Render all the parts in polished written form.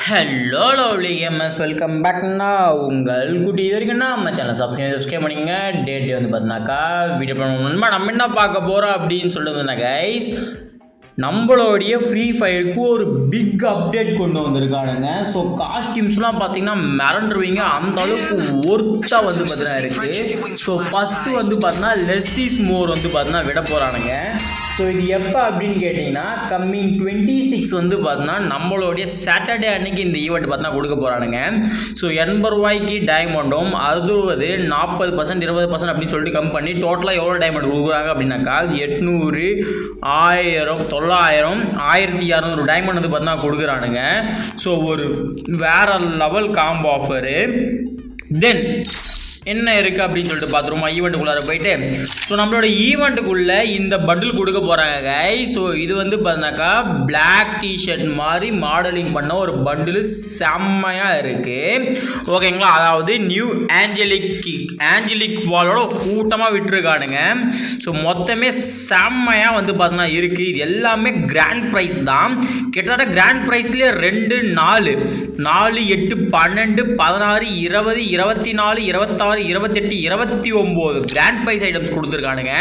Hello lovely gamers, welcome பேக்னா உங்கள் குட்டி. இது வரைக்கும் நம்ம சேனல் சப்ஸ்கிரைப் பண்ணிங்க. டேட் வந்து பார்த்தினாக்கா வீடியோ பண்ணணும்னா நம்ம என்ன பார்க்க போகிறோம் அப்படின்னு சொல்லுதுன்னா கைஸ், நம்மளுடைய ஃப்ரீ ஃபயருக்கு ஒரு பிக் அப்டேட் கொண்டு வந்திருக்கானுங்க. ஸோ காஸ்டியூம்ஸ்லாம் பார்த்தீங்கன்னா மிரண்டுருவீங்க, அந்த அளவுக்கு ஒர்த்தாக வந்து பார்த்தீங்கன்னா இருக்குது. ஸோ ஃபஸ்ட்டு வந்து பார்த்தீங்கன்னா லெஸ் இஸ் மோர் வந்து பார்த்தீங்கன்னா விட போகிறானுங்க. ஸோ இது எப்போ அப்படின்னு கேட்டிங்கன்னா கம்மிங் 26 வந்து பார்த்தீங்கன்னா நம்மளுடைய சாட்டர்டே அன்னைக்கு இந்த ஈவெண்ட் பார்த்தீங்கன்னா கொடுக்க போகிறானுங்க. ஸோ 80 ரூபாய்க்கு டைமண்டும் 60 40% 20% அப்படின்னு சொல்லிட்டு கம் பண்ணி டோட்டலாக எவ்வளோ டைமண்ட் கொடுக்குறாங்க அப்படின்னாக்கா 800 1000 900 1600 டைமண்ட் வந்து பார்த்தீங்கன்னா கொடுக்குறானுங்க. ஸோ ஒரு வேற லெவல் காம்போ ஆஃபரு. தென் என்ன இருக்குது அப்படின்னு சொல்லிட்டு பார்த்துருமா ஈவெண்ட்டுக்குள்ளார போயிட்டு. ஸோ நம்மளோட ஈவெண்ட்டுக்குள்ளே இந்த பண்டில் கொடுக்க போகிறாங்க கை. ஸோ இது வந்து பார்த்தினாக்கா பிளாக் டிஷர்ட் மாதிரி மாடலிங் பண்ண ஒரு பண்டில் செம்மையாக இருக்குது, ஓகேங்களா. அதாவது நியூ ஆஞ்சலிக் வாலோட கூட்டமாக விட்டுருக்கானுங்க. ஸோ மொத்தமே செம்மையாக வந்து பார்த்தீங்கன்னா இருக்குது. இது எல்லாமே கிராண்ட் ப்ரைஸ் தான். கிட்டத்தட்ட grand ப்ரைஸ்லேயே 2 4 4 8 12 16 20 24 26 28 29 grand price items கொடுத்துருக்கானுங்க.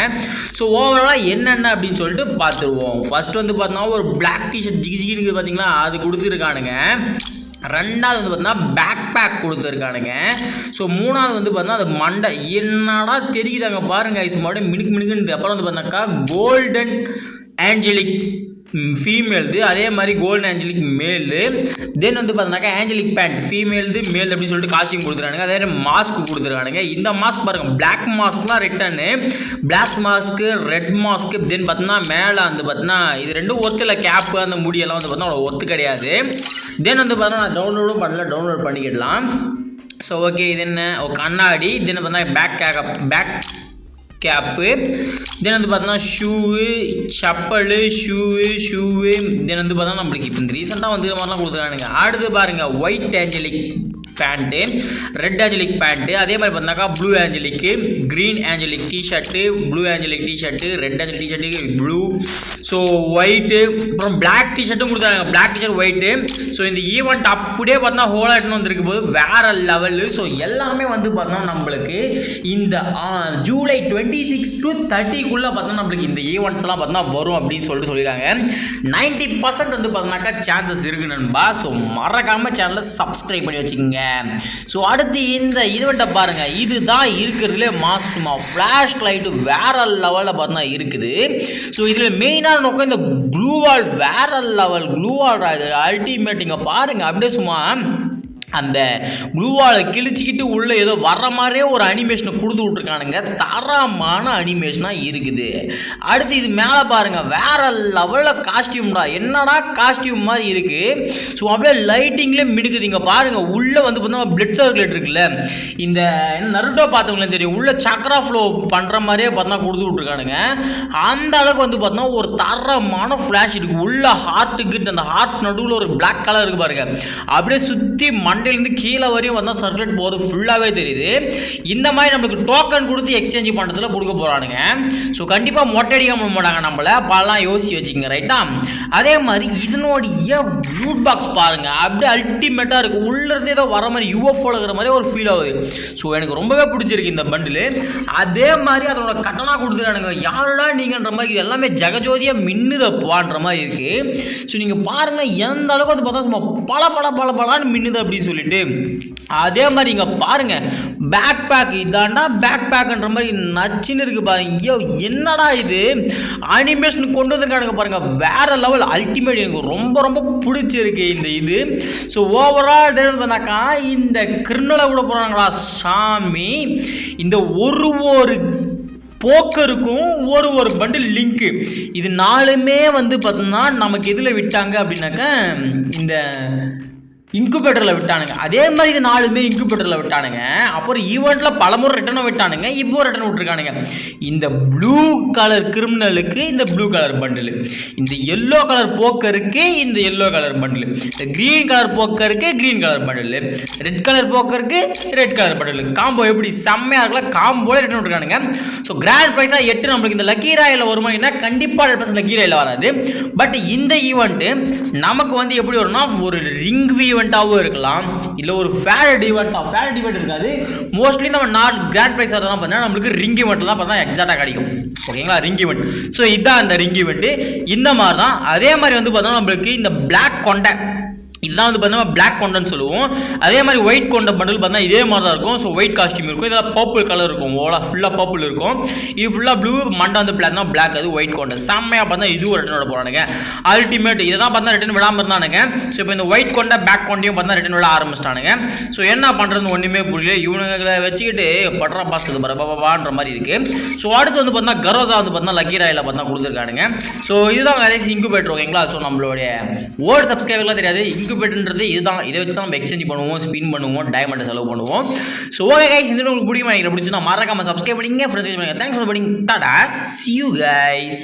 So ஓவராலாக என்னென்ன அப்படின்னு சொல்லிட்டு பார்த்துருவோம். ஃபர்ஸ்ட் வந்து பார்த்தீங்கன்னா ஒரு பிளாக் டிஷர்ட் ஜிகிஜின்னு பார்த்தீங்கன்னா அது கொடுத்துருக்கானுங்க. ரெண்டாவது வந்து பார்த்தீங்கன்னா பேக் பேக் கொடுத்துருக்கானுங்க. ஸோ மூணாவது வந்து பார்த்தீங்கன்னா அது மண்டை என்னடா தெரியுதாங்க பாருங்க, மறுபடியும் மினுக்குன்னு. அப்புறம் வந்து பார்த்தீங்கன்னாக்கா கோல்டன் ஆஞ்சலிக் ஃபீமேல்து, அதே மாதிரி கோல்டன் ஆஞ்சலிக் மேலு. தென் வந்து பார்த்தீங்கன்னாக்கா ஆஞ்சலிக் பேண்ட் ஃபீமேல்து மேல் அப்படின்னு சொல்லிட்டு காஸ்டியூம் கொடுத்துருக்கானுங்க. அதே மாதிரி மாஸ்க் கொடுத்துருக்கானுங்க. இந்த மாஸ்க் பாருங்கள், பிளாக் மாஸ்க்லாம் return, black mask red mask. Then பார்த்தீங்கன்னா மேலே வந்து பார்த்தீங்கன்னா இது ரெண்டும் ஒர்த்தில் கேப்பு அந்த முடியெல்லாம் வந்து பார்த்தீங்கன்னா அவ்வளோ ஒர்த்து கிடையாது. தென் வந்து பார்த்தீங்கன்னா நான் டவுன்லோடும் பண்ணல, டவுன்லோட் பண்ணிக்கிடலாம். ஸோ ஓகே, இது என்ன கண்ணாடி. தென் பார்த்தீங்கன்னா பேக் கேப்பு. தென் வந்து பார்த்தோன்னா ஷூவு, செப்பலு, ஷூவு. தென் வந்து பார்த்தா நம்மளுக்கு இப்போ இந்த ரீசெண்டாக வந்து மாதிரிலாம் கொடுத்துருக்கானுங்க. அடுத்து பாருங்கள் white Angelic pant, red Angelic pant, அதே மாதிரி பார்த்தாக்கா blue Angelic, green Angelic T-shirt, blue Angelic T-shirt, red Angelic T-shirt, blue. So white, அப்புறம் பிளாக் டிஷர்ட்டும் கொடுத்தாங்க, பிளாக் டிஷர்ட் ஒயிட்டு. ஸோ இந்த ஈவெண்ட் அப்படியே பார்த்தா ஹோலாட்னு வந்துருக்கு போது வேறு லெவலு. ஸோ எல்லாமே வந்து பார்த்தோன்னா நம்மளுக்கு இந்த ஜூலை 26 to 30க்குள்ளே பார்த்தோன்னா நம்மளுக்கு இந்த ஈவெண்ட்ஸ்லாம் பார்த்தோன்னா வரும் அப்படின்னு சொல்லிட்டு சொல்லியிருக்காங்க. 90% வந்து பார்த்தோன்னாக்கா சான்சஸ் இருக்குது நண்பா. ஸோ மறக்காமல் சேனலை சப்ஸ்கிரைப் பண்ணி வச்சுக்கோங்க. ஸோ அடுத்து இந்த ஈவெண்ட்டை பாருங்கள், இதுதான் இருக்கிறதுலே மாசுமா ஃப்ளாஷ் லைட்டு வேற லெவலில் பார்த்தா இருக்குது. ஸோ இதில் மெயினான நோக்கம் இந்த க்ளூவால் வேற லெவல் க்ளூவால் அல்டிமேட். இங்கே பாருங்கள் அப்படியே சும்மா அந்த க்ளூவால் கிழிச்சிக்கிட்டு உள்ளே ஏதோ வர்ற மாதிரியே ஒரு அனிமேஷனை கொடுத்து விட்ருக்கானுங்க. தரமான அனிமேஷனாக இருக்குது. அடுத்து இது மேலே பாருங்கள், வேறு லெவலில் காஸ்டியூம்டா, என்னடா காஸ்டியூம் மாதிரி இருக்குது. ஸோ அப்படியே லைட்டிங்லேயே மிடுக்குது. இங்கே பாருங்கள் உள்ளே வந்து பார்த்தோம்னா பிளட் சர்க்குலேட் இருக்குல்ல, இந்த நருட்டோ பார்த்தவங்களே தெரியும், உள்ளே சக்கரா ஃப்ளோ பண்ணுற மாதிரியே பார்த்தா கொடுத்து விட்ருக்கானுங்க. அந்த அளவுக்கு வந்து பார்த்தோன்னா ஒரு தரமான ஃப்ளாஷ் இருக்குது. உள்ள ஹார்ட்டுக்கு அந்த ஹார்ட் நடுவில் ஒரு பிளாக் கலர் இருக்குது பாருங்கள், அப்படியே சுற்றி மண்டையிலேருந்து கீழே வரையும் வந்தால் சர்க்குலேட் போகிறது ஃபுல்லாகவே தெரியுது. இந்த மாதிரி நம்மளுக்கு டோக்கன் கொடுத்து எக்ஸ்சேஞ்ச் பண்ணுறதுல கொடுக்க போகிறானுங்க. ஸோ கண்டிப்பாக மொட்டை அடிக்காம மாட்டாங்க நம்மளை, பலாம் யோசிச்சு வச்சுக்கோங்க, ரைட்டா. அதே மாதிரி இதனுடைய ப்ளூட் பாக்ஸ் பாருங்கள், அப்படியே அல்டிமேட்டாக இருக்குது. உள்ளேருந்து ஏதோ வர மாதிரி யூஎஃப்ஓ இருக்கிற மாதிரி ஒரு ஃபீல் ஆகுது. ஸோ எனக்கு ரொம்பவே பிடிச்சிருக்கு இந்த பண்டில். அதே மாதிரி அதனோட கட்டணா கொடுத்துருக்கானுங்க, யாருடா நீங்கன்ற மாதிரி. இது எல்லாமே ஜெகஜோதியாக மின்னுதப்பான்ற மாதிரி இருக்குது. ஸோ நீங்கள் பாருங்கள் எந்த அளவுக்கு வந்து பார்த்தா சும்மா பல மின்னுது அப்படின்னு சொல்லிட்டு. அதே மாதிரி இங்கே பாருங்க பேக் பேக், இதாண்டா பேக் பேக்ன்ற மாதிரி நச்சுன்னு இருக்கு பாருங்க. ஐயோ என்னடா இது அனிமேஷன் கொண்டு வந்துருக்கானுங்க பாருங்க, வேற லெவல் அல்டிமேட். எனக்கு ரொம்ப பிடிச்சிருக்கு இந்த இது. ஸோ ஓவரால் பண்ணாக்கா இந்த கிரிமினலை விட போகிறாங்களா சாமி. இந்த ஒரு போக்கருக்கும் ஒரு பண்டில் லிங்க்கு, இது 4மே வந்து பார்த்தோம்னா நமக்கு எதில் விட்டாங்க அப்படின்னாக்கா இந்த இன்குபேட்டரில் விட்டானுங்க. அதே மாதிரி இது 4மே இன்குபேட்டரில் விட்டானுங்க. அப்புறம் ஈவெண்ட்டில் பலமுறை ரிட்டர்னும் விட்டானுங்க, இப்போ ரிட்டர்ன் விட்டுருக்கானுங்க. இந்த ப்ளூ கலர் கிரிமினலுக்கு இந்த ப்ளூ கலர் பண்டில், இந்த எல்லோ கலர் போக்கருக்கு இந்த எல்லோ கலர் பண்டில், இந்த க்ரீன் கலர் போக்கருக்கு green colour bundle, red colour போக்கருக்கு ரெட் கலர் பண்டில். காம்போ எப்படி செம்மையாக இருக்கலாம், காம்போல ரிட்டர்ன் விட்டுருக்கானுங்க. ஸோ கிராண்ட் ப்ரைஸாக 8 நம்மளுக்கு இந்த லக்கி ராயில் வருமானா கண்டிப்பாக 100% லக்கி ராயில் வராது. பட் இந்த ஈவெண்ட்டு நமக்கு வந்து எப்படி வரும்னா ஒரு ரிங் ஈவெண்ட் ஈவெண்ட்டாகவும் இருக்கலாம், இல்லை ஒரு ஃபேவரட் ஈவெண்ட் இருக்காது. மோஸ்ட்லி நம்ம நாட் கிராண்ட் ப்ரைஸ் அதெல்லாம் பார்த்தீங்கன்னா நம்மளுக்கு ரிங் ஈவெண்ட் தான் பார்த்தா எக்ஸாக்டாக கிடைக்கும். ஓகேங்களா, ரிங் ஈவெண்ட். ஸோ இதுதான் அந்த ரிங் ஈவெண்ட். இந்த மாதிரி தான் அதே மாதிரி வந்து பார்த்தோம்னா நம்மளுக்கு இந்த பிளாக் கொண்டை இதுதான் வந்து பார்த்தீங்கன்னா பிளாக் கொண்டன்னு சொல்லுவோம். அதே மாதிரி ஒயிட் கொண்ட பண்டில் பார்த்தீங்கன்னா இதே மாதிரி தான் இருக்கும். ஸோ ஒயிட் காஸ்டியூம் இருக்கும், இதில் பர்பிள் கலர் இருக்கும், ஓலா ஃபுல்லாக பர்பிள் இருக்கும். இது ஃபுல்லாக ப்ளூ, மண்டை வந்து பிளாக் தான், பிளாக் அது ஒயிட் கொண்ட செம்மையாக பார்த்தா இதுவும் ரிட்டன் விட போகிறானுங்க. அல்டிமேட் இதை தான் பார்த்தா ரிட்டன் விடாமல் இருந்தானுங்க. ஸோ இப்போ இந்த ஒயிட் கொண்ட பேக் கொண்டையும் பார்த்தா ரிட்டன் விட ஆரம்பிச்சிட்டானுங்க. ஸோ என்ன பண்ணுறதுன்னு ஒன்றுமே புரியல. இவனுங்களை வச்சுக்கிட்டு பட்ரா பாஸ்து பரபான்ற மாதிரி இருக்குது. ஸோ அடுத்து வந்து பார்த்தா கரோதா வந்து பார்த்தா லக்கி ராயில் பார்த்தா கொடுத்துருக்கானுங்க. ஸோ இதுதான் நிறைய இன்குபேட்டர். ஓகேங்களா, ஸோ நம்மளுடைய ஓல்டு சப்ஸ்கிரைபர்லாம் தெரியாது, இன்குபேட்டர்ன்றது இதுதான். இதை வச்சு தான் நம்ம எக்ஸ்சேஞ்ச் பண்ணுவோம், ஸ்பின் பண்ணுவோம், டைமண்ட் செலவு பண்ணுவோம். ஸோ ஓகே கைஸ், இந்த உங்களுக்கு பிடிக்குமா? பிடிச்சுன்னா மறக்காம சப்ஸ்கிரைப் பண்ணிங்க, ஃப்ரெண்ட்ஸ் பண்ணுங்க. தேங்க்ஸ் ஃபார் வாட்சிங். Tata, see you guys.